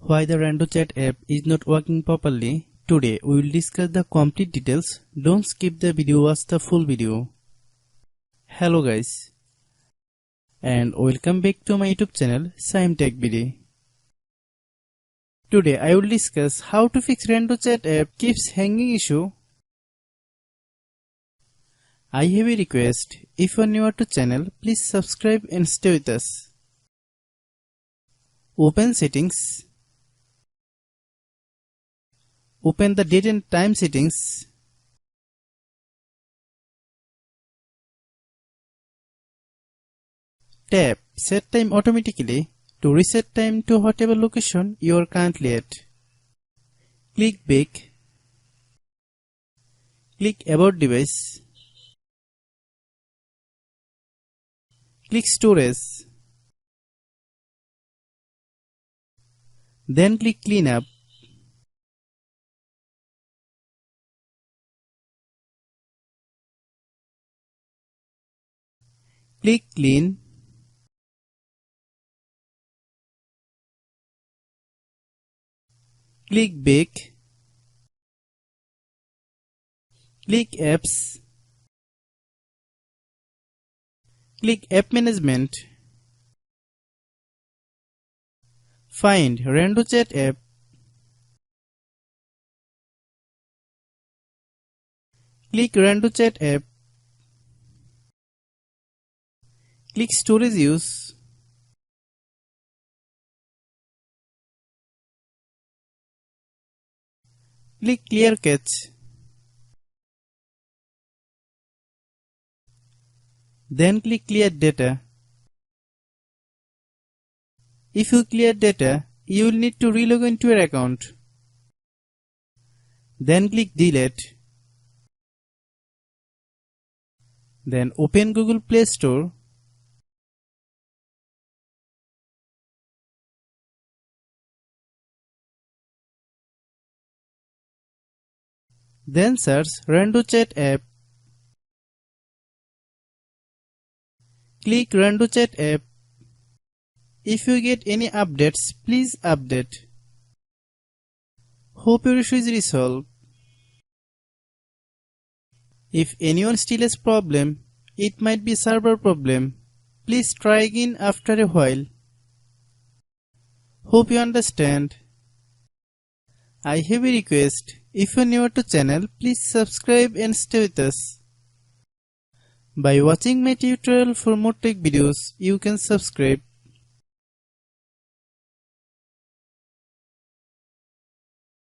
Why the RandoChat app is not working properly. Today we will discuss the complete details. Don't skip the video, watch the full video. Hello guys, and welcome back to my YouTube channel Shaem Tech Video. Today I will discuss how to fix RandoChat app keeps hanging issue. I have a request. If you are new to channel, please subscribe and stay with us. Open settings. Open the date and time settings. Tap Set Time automatically to reset time to whatever location you are currently at. Click Back. Click About Device. Click Storage. Then click Cleanup. Click Clean. Click Back. Click Apps. Click App Management. Find RandoChat app. Click RandoChat app. Click Storage Use. Click Clear Cache. Then click Clear Data. If you clear data, you will need to relog into your account. Then click Delete. Then open Google Play Store. Then search RandoChat app. Click RandoChat app. If you get any updates, please update. Hope your issue is resolved. If anyone still has problem, it might be server problem. Please try again after a while. Hope you understand. I have a request. If you are new to channel, please subscribe and stay with us. By watching my tutorial for more tech videos, you can subscribe.